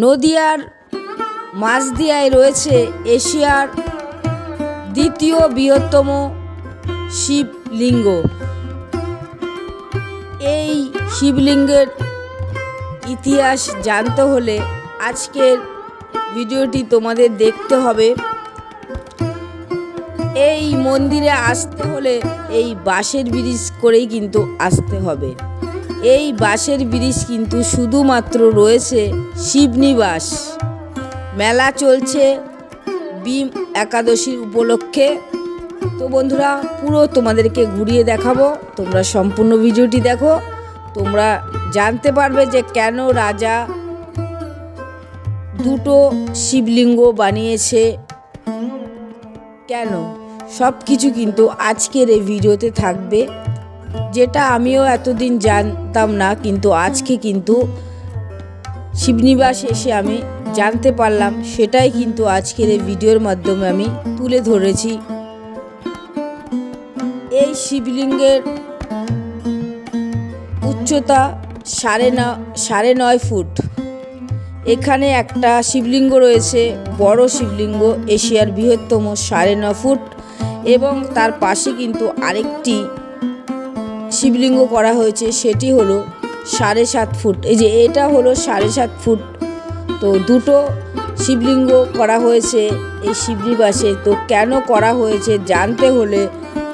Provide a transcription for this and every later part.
নদিয়ার মাঝদিয়ায় রয়েছে এশিয়ার দ্বিতীয় বৃহত্তম শিবলিঙ্গ। এই শিবলিঙ্গের ইতিহাস জানতে হলে আজকের ভিডিওটি তোমাদের দেখতে হবে। এই মন্দিরে আসতে হলে এই বাঁশের ব্রিজ করেই কিন্তু আসতে হবে। এই বাঁশের ব্রিজ কিন্তু শুধুমাত্র রয়েছে শিবনিবাস। মেলা চলছে ভীম একাদশীর উপলক্ষে। তো বন্ধুরা, পুরো তোমাদেরকে ঘুরিয়ে দেখাবো, তোমরা সম্পূর্ণ ভিডিওটি দেখো। তোমরা জানতে পারবে যে কেন রাজা দুটো শিবলিঙ্গ বানিয়েছে, কেন সব কিছু কিন্তু আজকের এই ভিডিওতে থাকবে, যেটা আমিও এতদিন জানতাম না, কিন্তু আজকে কিন্তু শিবনিবাস এসে আমি জানতে পারলাম। সেটাই কিন্তু আজকের এই ভিডিওর মাধ্যমে আমি তুলে ধরেছি। এই শিবলিঙ্গের উচ্চতা 9.5 ফুট। এখানে একটা শিবলিঙ্গ রয়েছে, বড় শিবলিঙ্গ, এশিয়ার বৃহত্তম 9.5 ফুট, এবং তার পাশে কিন্তু আরেকটি শিবলিঙ্গ করা হয়েছে, সেটি হলো 7.5 ফুট। এই যে এটা হলো 7.5 ফুট। তো দুটো শিবলিঙ্গ করা হয়েছে এই শিবনিবাসে। তো কেন করা হয়েছে জানতে হলে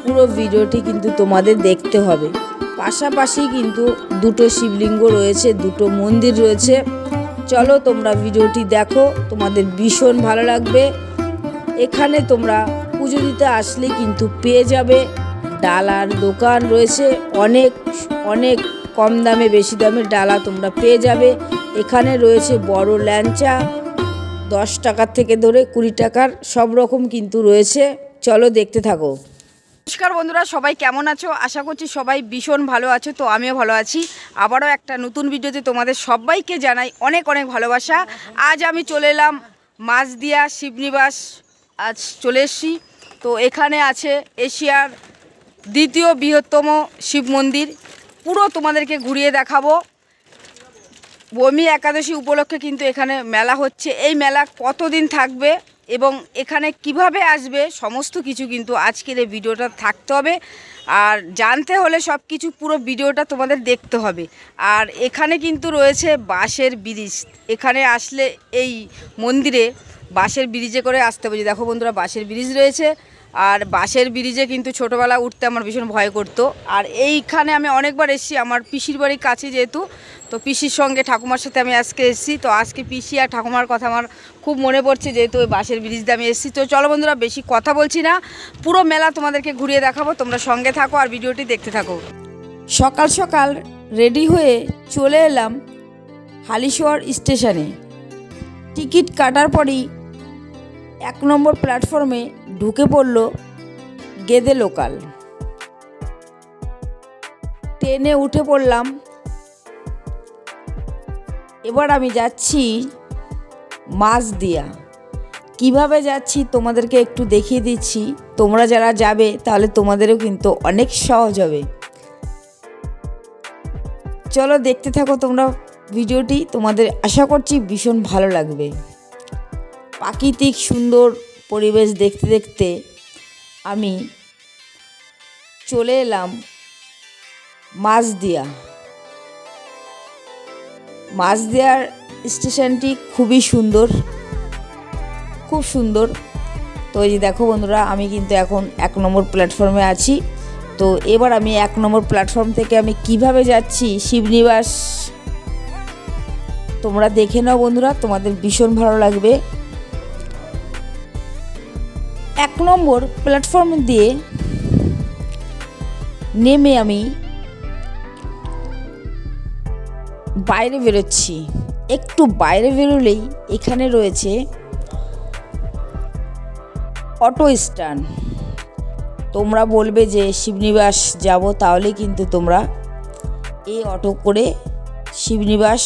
পুরো ভিডিওটি কিন্তু তোমাদের দেখতে হবে। পাশাপাশি কিন্তু দুটো শিবলিঙ্গ রয়েছে, দুটো মন্দির রয়েছে। চলো তোমরা ভিডিওটি দেখো, তোমাদের ভীষণ ভালো লাগবে। এখানে তোমরা পুজো দিতে আসলে কিন্তু পেয়ে যাবে ডালার দোকান রয়েছে, অনেক অনেক কম দামে বেশি দামের ডালা তোমরা পেয়ে যাবে। এখানে রয়েছে বড় ল্যাংচা 10 টাকার থেকে ধরে 20 টাকার, সব রকম কিন্তু রয়েছে। চলো দেখতে থাকো। নমস্কার বন্ধুরা, সবাই কেমন আছো? আশা করছি সবাই ভীষণ ভালো আছো। তো আমিও ভালো আছি। আবারও একটা নতুন ভিডিওতে তোমাদের সবাইকে জানাই অনেক অনেক ভালোবাসা। আজ আমি চলে এলাম মাঝদিয়া শিবনিবাস, আজ চলে এসেছি। তো এখানে আছে এশিয়ার দ্বিতীয় বৃহত্তম শিব মন্দির। পুরো তোমাদেরকে ঘুরিয়ে দেখাবো। ভীম একাদশী উপলক্ষে কিন্তু এখানে মেলা হচ্ছে। এই মেলা কতদিন থাকবে এবং এখানে কিভাবে আসবে সমস্ত কিছু কিন্তু আজকের এই ভিডিওটা থাকতে হবে। আর জানতে হলে সব কিছু পুরো ভিডিওটা তোমাদের দেখতে হবে। আর এখানে কিন্তু রয়েছে বাঁশের ব্রিজ। এখানে আসলে এই মন্দিরে বাঁশের ব্রিজে করে আসতে হবে। দেখো বন্ধুরা, বাঁশের ব্রিজ রয়েছে। আর বাঁশের ব্রিজে কিন্তু ছোটোবেলা উঠতে আমার ভীষণ ভয় করতো। আর এইখানে আমি অনেকবার এসেছি, আমার পিসির বাড়ির কাছে যেহেতু, তো পিসির সঙ্গে ঠাকুমার সাথে আমি আজকে এসেছি। তো আজকে পিসি আর ঠাকুমার কথা আমার খুব মনে পড়ছে, যেহেতু ওই বাঁশের ব্রিজে আমি এসেছি। তো চলো বন্ধুরা, বেশি কথা বলছি না, পুরো মেলা তোমাদেরকে ঘুরিয়ে দেখাবো। তোমরা সঙ্গে থাকো আর ভিডিওটি দেখতে থাকো। সকাল সকাল রেডি হয়ে চলে এলাম হালিশহর স্টেশনে। টিকিট কাটার পরই 1 নম্বর প্ল্যাটফর্মে ঢুকে পড়ল গেদে লোকাল। ট্রেনে উঠে পড়লাম। এবার আমি যাচ্ছি মাঝদিয়া। কিভাবে যাচ্ছি তোমাদেরকে একটু দেখিয়ে দিচ্ছি। তোমরা যারা যাবে তাহলে তোমাদেরও কিন্তু অনেক সহজ হবে। চলো দেখতে থাকো তোমরা ভিডিওটি, তোমাদের আশা করছি ভীষণ ভালো লাগবে। প্রাকৃতিক সুন্দর পরিবেশ দেখতে দেখতে আমি চলে এলাম মাঝদিয়া। মাঝদিয়ার স্টেশনটি খুবই সুন্দর, খুব সুন্দর। তো এই যে দেখো বন্ধুরা, আমি কিন্তু এখন 1 নম্বর প্ল্যাটফর্মে আছি। তো এবার আমি 1 নম্বর প্ল্যাটফর্ম থেকে আমি কিভাবে যাচ্ছি শিবনিবাস তোমরা দেখে নাও বন্ধুরা, তোমাদের ভীষণ ভালো লাগবে। 1 নম্বর প্ল্যাটফর্ম দিয়ে নেমে আমি বাইরে বেরোচ্ছি। একটু বাইরে বেরোলেই এখানে রয়েছে অটো স্ট্যান্ড। তোমরা বলবে যে শিবনিবাস যাব, তাহলে কিন্তু তোমরা এই অটো করে শিবনিবাস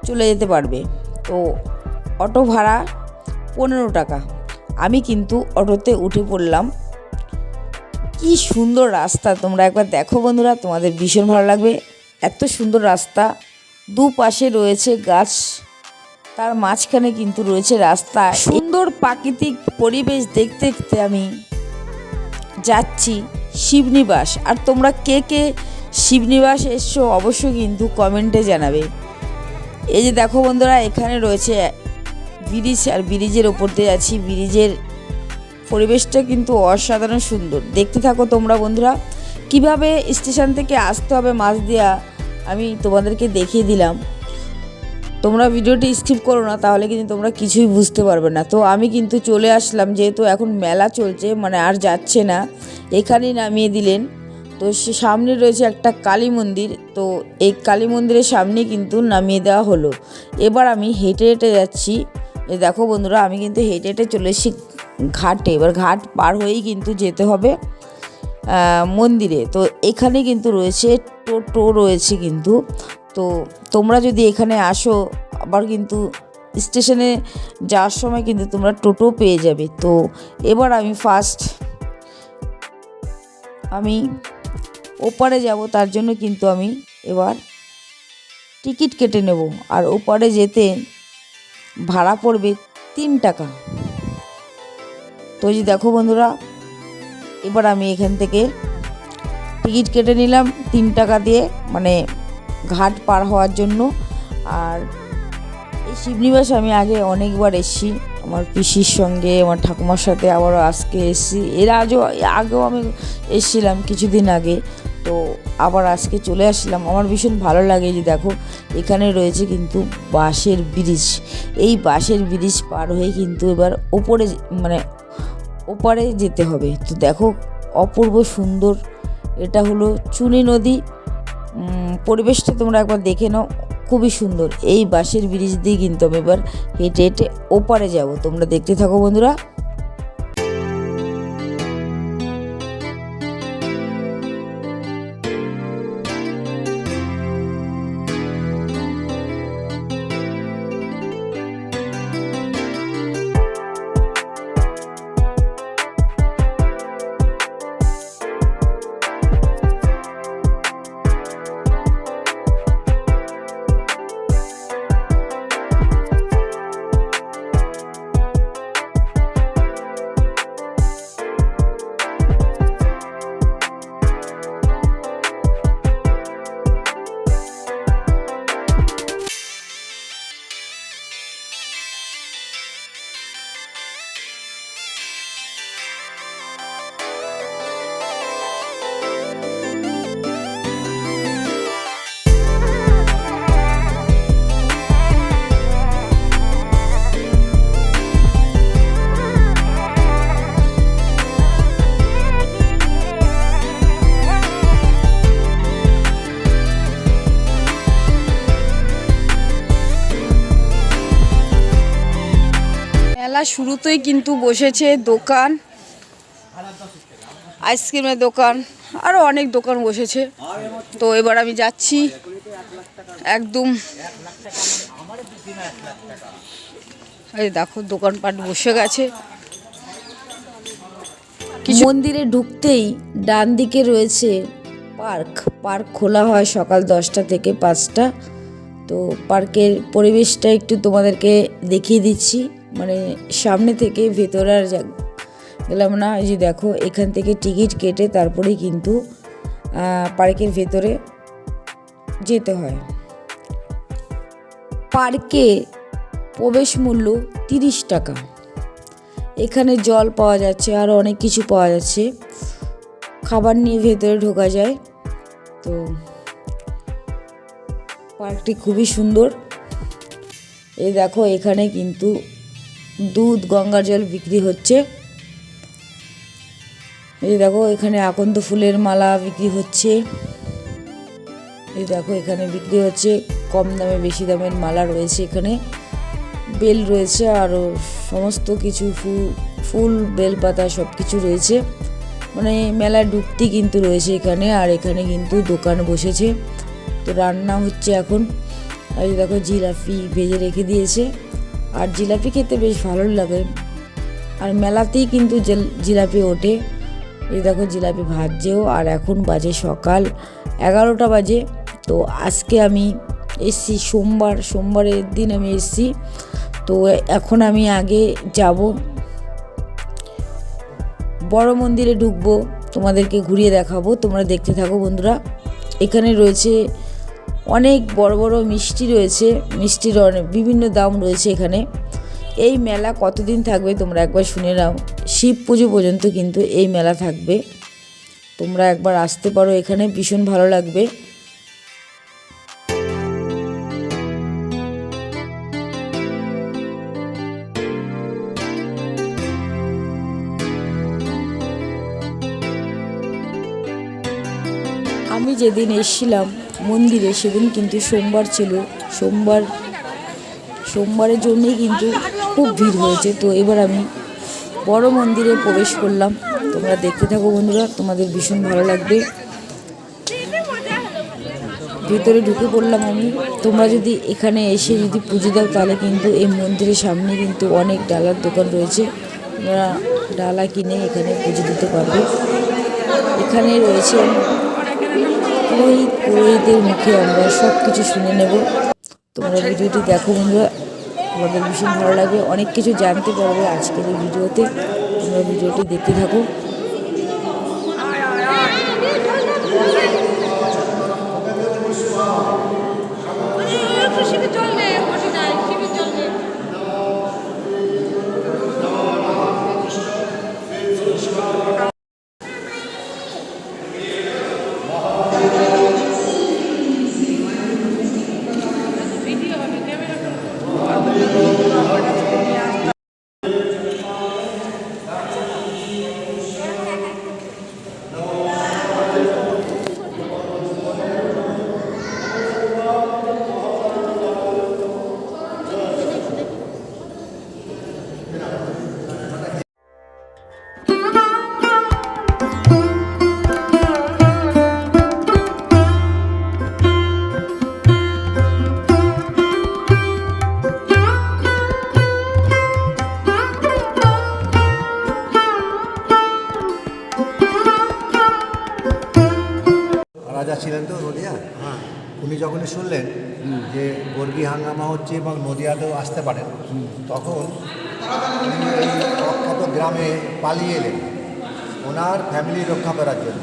চলে যেতে পারবে। তো অটো ভাড়া 15 টাকা। আমি কিন্তু অটোতে উঠে পড়লাম। কি সুন্দর রাস্তা, তোমরা একবার দেখো বন্ধুরা, তোমাদের ভীষণ ভালো লাগবে। এত সুন্দর রাস্তা, দুপাশে রয়েছে গাছ, তার মাঝখানে কিন্তু রয়েছে রাস্তা। সুন্দর প্রাকৃতিক পরিবেশ দেখতে দেখতে আমি যাচ্ছি শিবনিবাস। আর তোমরা কে কে শিবনিবাস এসছো অবশ্যই কিন্তু কমেন্টে জানাবে। এই যে দেখো বন্ধুরা, এখানে রয়েছে ব্রিজ, আর ব্রিজের ওপর দিয়ে আছি। ব্রিজের পরিবেশটা কিন্তু অসাধারণ সুন্দর। দেখতে থাকো তোমরা বন্ধুরা। কিভাবে স্টেশন থেকে আসতে হবে মাঝদিয়া আমি তোমাদেরকে দেখিয়ে দিলাম। তোমরা ভিডিওটি স্কিপ করো না, তাহলে কিন্তু তোমরা কিছুই বুঝতে পারবে না। তো আমি কিন্তু চলে আসলাম, যেহেতু এখন মেলা চলছে, মানে আর যাচ্ছে না, এখানেই নামিয়ে দিলেন। তো সে সামনে রয়েছে একটা কালী মন্দির, তো এই কালী মন্দিরের সামনে কিন্তু নামিয়ে দেওয়া হলো। এবার আমি হেঁটে হেঁটে যাচ্ছি। দেখো বন্ধুরা, আমি কিন্তু হেঁটে হেঁটে চলে এসেছি ঘাটে। এবার ঘাট পার হয়েই কিন্তু যেতে হবে মন্দিরে। তো এখানে কিন্তু রয়েছে টোটো রয়েছে কিন্তু। তো তোমরা যদি এখানে আসো, আবার কিন্তু স্টেশনে যাওয়ার সময় কিন্তু তোমরা টোটো পেয়ে যাবে। তো এবার আমি ওপারে যাব, তার জন্য কিন্তু আমি এবার টিকিট কেটে নেব। আর ওপারে যেতে ভাড়া পড়বে 3 টাকা। তো এই যে দেখো বন্ধুরা, এবার আমি এখান থেকে টিকিট কেটে নিলাম 3 টাকা দিয়ে, মানে ঘাট পার হওয়ার জন্য। আর এই শিবনিবাস আমি আগে অনেকবার এসেছি আমার পিসির সঙ্গে, আমার ঠাকুমার সাথে, আবারও আজকে এসেছি। আগেও আমি এসেছিলাম কিছুদিন আগে, তো আবার আজকে চলে আসলাম। আমার ভীষণ ভালো লাগে। যে দেখো, এখানে রয়েছে কিন্তু বাঁশের ব্রিজ। এই বাঁশের ব্রিজ পার হয়ে কিন্তু এবার ওপারে যেতে হবে। তো দেখো, অপূর্ব সুন্দর। এটা হলো চুনি নদী। পরিবেশটা তোমরা একবার দেখে নাও, খুবই সুন্দর। এই বাঁশের ব্রিজ দিয়ে কিন্তু আমি এবার হেঁটে হেঁটে ওপারে যাব। তোমরা দেখতে থাকো বন্ধুরা। মেলা শুরুতেই কিন্তু বসেছে দোকান, আইসক্রিমের দোকান, আরও অনেক দোকান বসেছে। তো এবার আমি যাচ্ছি একদম, এই দেখো দোকানপাট বসে গেছে। মন্দিরে ঢুকতেই ডান দিকে রয়েছে পার্ক খোলা হয় সকাল 10টা থেকে 5টা। তো পার্কের পরিবেশটা একটু তোমাদেরকে দেখিয়ে দিচ্ছি, মানে সামনে থেকে। ভেতরে আর গেলাম না। এই যে দেখো, এখান থেকে টিকিট কেটে তারপরেই কিন্তু পার্কের ভেতরে যেতে হয়। পার্কে প্রবেশ মূল্য 30 টাকা। এখানে জল পাওয়া যাচ্ছে, আর অনেক কিছু পাওয়া যাচ্ছে। খাবার নিয়ে ভেতরে ঢোকা যায়। তো পার্কটি খুবই সুন্দর। এই দেখো, এখানে কিন্তু দুধ, গঙ্গার জল বিক্রি হচ্ছে। এই দেখো, এখানে আকন্দ ফুলের মালা বিক্রি হচ্ছে। এই দেখো, এখানে বিক্রি হচ্ছে কম দামে বেশি দামের মালা রয়েছে। এখানে বেল রয়েছে, আরও সমস্ত কিছু ফুল, বেলপাতা সব কিছু রয়েছে। মানে মেলায় ঢুকতে কিন্তু রয়েছে এখানে। আর এখানে কিন্তু দোকান বসেছে। তো রান্না হচ্ছে এখন। এই দেখো, জিলাপি ভেজে রেখে দিয়েছে। আর জিলাপি খেতে বেশ ভালো লাগে, আর মেলাতেই কিন্তু জিলাপি ওঠে। এই দেখো, জিলাপি ভাজছেও। আর এখন বাজে সকাল 11টা বাজে। তো আজকে আমি এসছি সোমবারের দিন আমি এসছি। তো এখন আমি আগে যাব, বড় মন্দিরে ঢুকবো, তোমাদেরকে ঘুরিয়ে দেখাবো, তোমরা দেখতে থাকো বন্ধুরা। এখানে রয়েছে অনেক বড় বড় মিষ্টি রয়েছে, মিষ্টির অনেক বিভিন্ন দাম রয়েছে এখানে। এই মেলা কতদিন থাকবে তোমরা একবার শুনে নাও, শিব পুজো পর্যন্ত কিন্তু এই মেলা থাকবে। তোমরা একবার আসতে পারো, এখানে ভীষণ ভালো লাগবে। আমি যেদিন এসেছিলাম মন্দিরে সেদিন কিন্তু সোমবার ছিল, সোমবারের জন্যই কিন্তু খুব ভিড় হয়েছে। তো এবার আমি বড় মন্দিরে প্রবেশ করলাম, তোমরা দেখতে থাকো বন্ধুরা, তোমাদের ভীষণ ভালো লাগবে। ভেতরে ঢুকে পড়লাম আমি। তোমরা যদি এখানে এসে যদি পুজো দাও তাহলে কিন্তু এই মন্দিরের সামনে কিন্তু অনেক ডালার দোকান রয়েছে, তোমরা ডালা কিনে এখানে পুজো দিতে পারবে। এখানে রয়েছে পুরোহিতের মুখে আমরা সব কিছু শুনে নেব। তোমরা ভিডিওটি দেখো বন্ধুরা, তোমাদের ভীষণ ভালো লাগবে, অনেক কিছু জানতে পারবে আজকের এই ভিডিওতে। তোমরা ভিডিওটি দেখতে থাকো। রাজা ছিলেন তো নদিয়া, উনি যখনই শুনলেন যে বর্গী হাঙ্গামা হচ্ছে এবং নদিয়াতেও আসতে পারেন, তখন উনি এই প্রখ্যাত গ্রামে পালিয়ে এলেন ওনার ফ্যামিলি রক্ষা করার জন্য।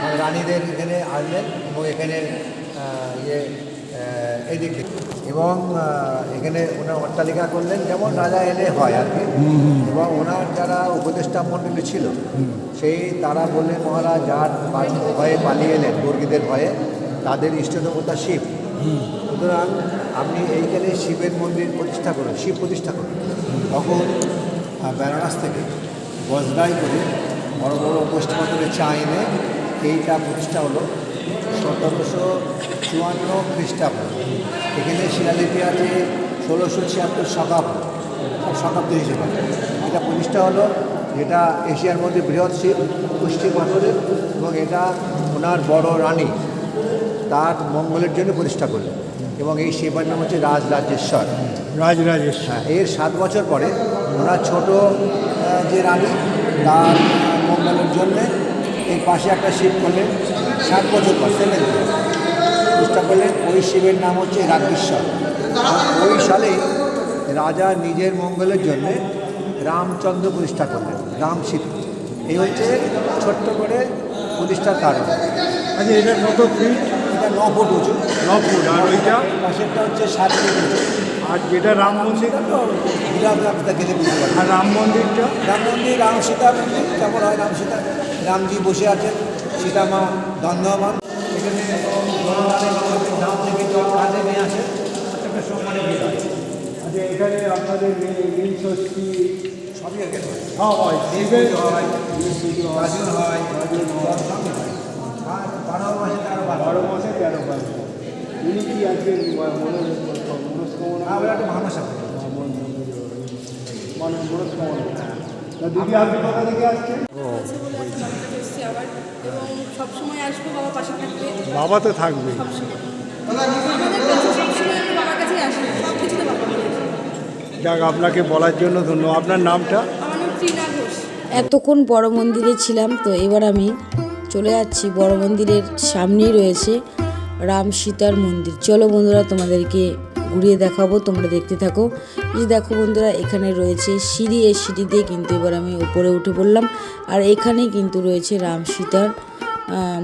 মানে রানীদের এখানে আনলেন এবং এখানে এইদিকে এবং এখানে ওনার অট্টালিকা করলেন, যেমন রাজা এলে হয় আর কি। এবং ওনার যারা উপদেষ্টা মণ্ডলী ছিল সেই তারা বললেন, মহারাজ যার ভয়ে পালিয়ে এলেন বর্গীদের ভয়ে, তাদের ইষ্টদেবতা শিব, সুতরাং আপনি এইখানে শিবের মন্দির প্রতিষ্ঠা করুন, শিব প্রতিষ্ঠা করুন। তখন বেনারস থেকে বজরাই করে বড় বড় পোস্টমার্টমের চা এনে এইটা প্রতিষ্ঠা হলো 1754 খ্রিস্টাব্দে। এখানে শিলালিপি আছে 1676 শতাব্দী হিসেবে এটা প্রতিষ্ঠা হলো, যেটা এশিয়ার মধ্যে বৃহৎ শিব, পশ্চিম পাথরের, এবং এটা ওনার বড় রানী তার মঙ্গলের জন্য প্রতিষ্ঠা করলেন। এবং এই শিবের নাম হচ্ছে রাজরাজেশ্বর। হ্যাঁ, এর 7 বছর পরে ওনার ছোট যে রানী তার মঙ্গলের জন্যে এই পাশে একটা শিব করলেন। 7 বছর পর প্রতিষ্ঠা করলেন, ওই শিবের নাম হচ্ছে রাজেশ্বর। ওই সালে রাজা নিজের মঙ্গলের জন্যে রামচন্দ্র প্রতিষ্ঠা করলেন, রাম শিব। এই হচ্ছে ছোট্ট করে প্রতিষ্ঠার কারণ। আচ্ছা, এটা কত ফিট? এটা 9 ফুট উঁচু। 9 ফুট। আর ওইটা পাশেরটা হচ্ছে 7 ফুট উঁচু। আর যেটা রাম মন্দির, তো বিরাট গেলে বুঝতে পারবেন। আর রাম মন্দিরটা? রাম মন্দির রাম সীতা মন্দির, কেমন হয় রাম সীতা, রামজি বসে আছেন, সীতামা দণ্ডমান। এখানে ধাম থেকে জল কাঁধে নিয়ে আসে, একটা সম্মানে ভিড় হয়। আচ্ছা, এখানে আপনাদের নীল ষষ্ঠী সবই এখানে হয়। সব হয়, শিবের হয়, গাজন হয়, সবই হয়। আর 12 মাসে 13 বার। 12 মাসে 13 বার। উনি কি আজকে মনস্কামনা? আমরা একটা ভাঙাসা করি। মানে মনস্কামনা। দিদি, আপনি কোথা থেকে আসছেন? আবার এবং সবসময় আসবো, বাবা পাশে থাকবে। বাবা তো থাকবে। আমাদের কাছে সবসময় আমি বাবার কাছেই আসি, সব কিছুতে বাবা বলে। যাক, আপনাকে বলার জন্য ধন্যবাদ। আপনার নামটা? আমার নাম ত্রিনা ঘোষ। এতক্ষণ বড় মন্দিরে ছিলাম, তো এবার আমি চলে যাচ্ছি বড় মন্দিরের সামনেই রয়েছে রাম সীতার মন্দির। চলো বন্ধুরা তোমাদেরকে ঘুরিয়ে দেখাবো, তোমরা দেখতে থাকো। এই দেখো বন্ধুরা, এখানে রয়েছে সিঁড়ি, এই সিঁড়ি দিয়ে কিন্তু এবার আমি উপরে উঠে পড়লাম। আর এখানে কিন্তু রয়েছে রাম সীতার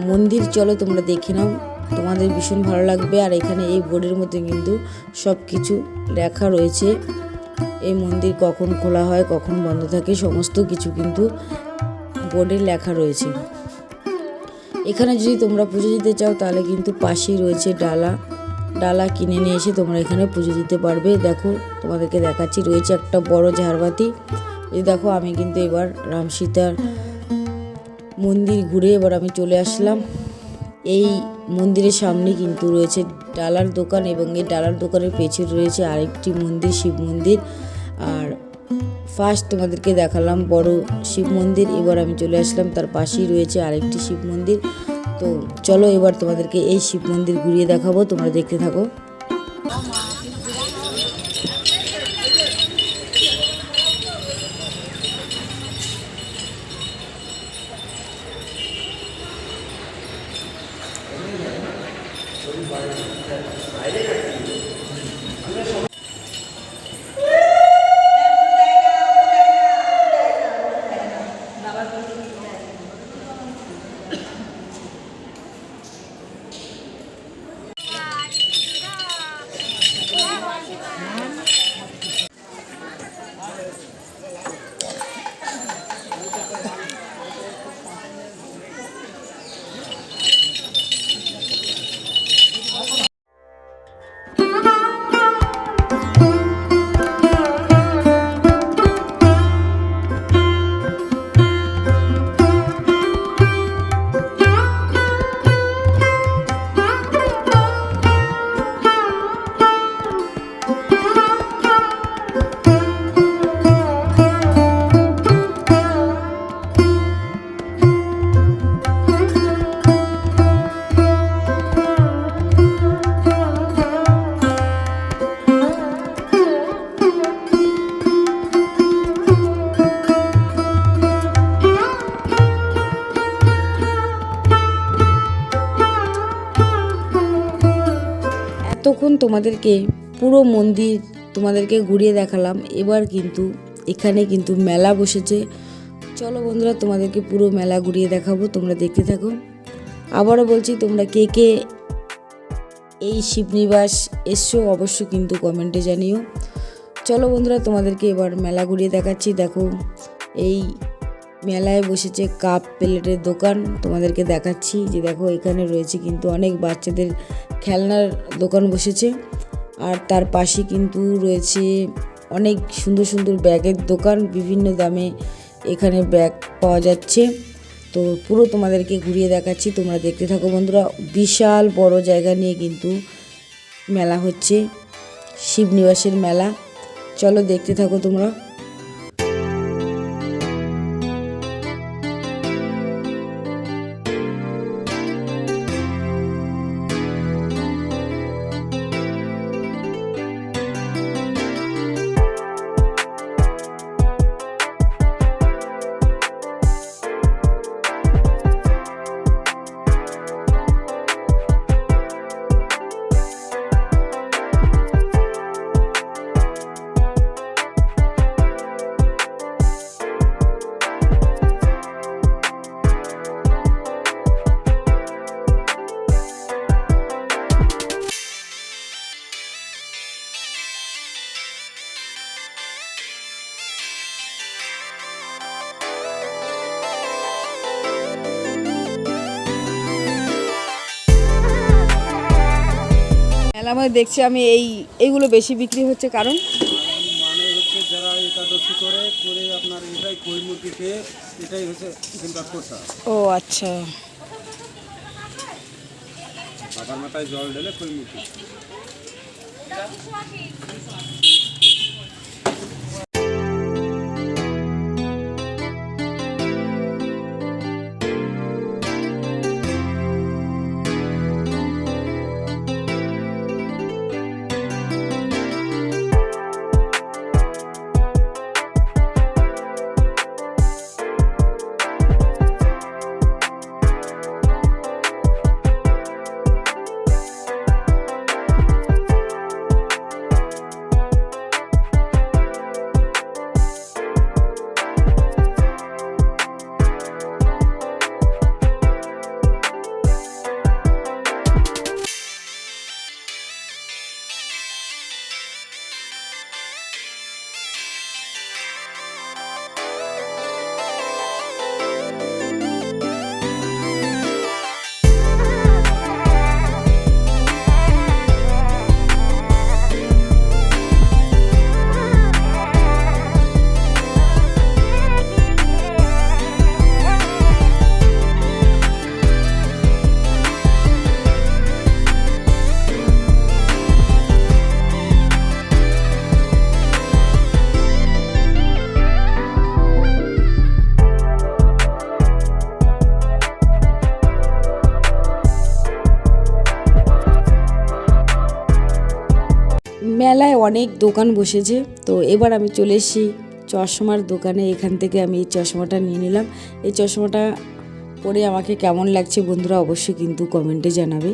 মন্দির। চলো তোমরা দেখে নাও, তোমাদের ভীষণ ভালো লাগবে। আর এখানে এই বোর্ডের মধ্যে কিন্তু সব কিছু লেখা রয়েছে, এই মন্দির কখন খোলা হয় কখন বন্ধ থাকে সমস্ত কিছু কিন্তু বোর্ডে লেখা রয়েছে। এখানে যদি তোমরা পুজো দিতে চাও তাহলে কিন্তু পাশেই রয়েছে ডালা কিনে নিয়ে এসে তোমরা এখানে পুজো দিতে পারবে। দেখো তোমাদেরকে দেখাচ্ছি, রয়েছে একটা বড় ঝাড়বাতি। এই দেখো আমি কিন্তু এবার রাম সীতার মন্দির ঘুরে এবার আমি চলে আসলাম। এই মন্দিরের সামনে কিন্তু রয়েছে ডালার দোকান, এবং এই ডালার দোকানের পেছনে রয়েছে আরেকটি মন্দির, শিব মন্দির। আর ফার্স্ট তোমাদেরকে দেখালাম বড় শিব মন্দির, এবার আমি চলে আসলাম তার পাশেই রয়েছে আরেকটি শিব মন্দির। তো চলো এবার তোমাদেরকে এই শিব মন্দির ঘুরিয়ে দেখাবো, তোমরা দেখতে থাকো। এতক্ষণ তোমাদেরকে পুরো মন্দির তোমাদেরকে ঘুরিয়ে দেখালাম, এবার কিন্তু এখানে কিন্তু মেলা বসেছে। চলো বন্ধুরা তোমাদেরকে পুরো মেলা ঘুরিয়ে দেখাবো, তোমরা দেখতে থাকো। আবারও বলছি, তোমরা কে কে এই শিবনিবাস এসছো অবশ্যই কিন্তু কমেন্টে জানিও। চলো বন্ধুরা তোমাদেরকে এবার মেলা ঘুরিয়ে দেখাচ্ছি। দেখো এই মেলায় বসেছে কাপ প্লেটের দোকান, তোমাদেরকে দেখাচ্ছি যে দেখো এখানে রয়েছে কিন্তু অনেক বাচ্চাদের খেলনার দোকান বসেছে। আর তার পাশে কিন্তু রয়েছে অনেক সুন্দর সুন্দর ব্যাগের দোকান, বিভিন্ন দামে এখানে ব্যাগ পাওয়া যাচ্ছে। তো পুরো তোমাদেরকে ঘুরিয়ে দেখাচ্ছি, তোমরা দেখতে থাকো বন্ধুরা। বিশাল বড় জায়গা নিয়ে কিন্তু মেলা হচ্ছে, শিবনিবাসের মেলা। চলো দেখতে থাকো তোমরা। মেলা মধ্যে দেখছি আমি এইগুলো বেশি বিক্রি হচ্ছে, কারণ মানে হচ্ছে যারা একাদশী করে আপনার এটাই কৈমুখী খেয়ে এটাই হচ্ছে চিকেন করতে। ও আচ্ছা, বাবার মাথায় জল ঢেলে কৈমুখী। অনেক দোকান বসেছে। তো এবার আমি চলে এসেছি চশমার দোকানে। এখান থেকে আমি এই চশমাটা নিয়ে নিলাম। এই চশমাটা পরে আমাকে কেমন লাগছে বন্ধুরা অবশ্যই কিন্তু কমেন্টে জানাবে।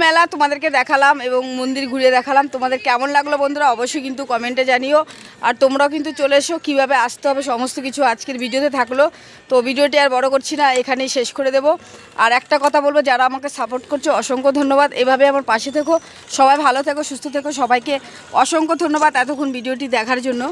মেলা তোমাদেরকে দেখালাম এবং মন্দির ঘুরে দেখালাম। তোমাদের কেমন লাগলো বন্ধুরা অবশ্যই কিন্তু কমেন্টে জানিও। আর তোমরাও কিন্তু চলে এসো, কীভাবে আসতে হবে সমস্ত কিছু আজকের ভিডিওতে থাকলো। তো ভিডিওটি আর বড় করছি না, এখানেই শেষ করে দেব। আর একটা কথা বলবো, যারা আমাকে সাপোর্ট করছো অসংখ্য ধন্যবাদ। এভাবে আমার পাশে থেকো, সবাই ভালো থেকো, সুস্থ থেকো। সবাইকে অসংখ্য ধন্যবাদ এতক্ষণ ভিডিওটি দেখার জন্য।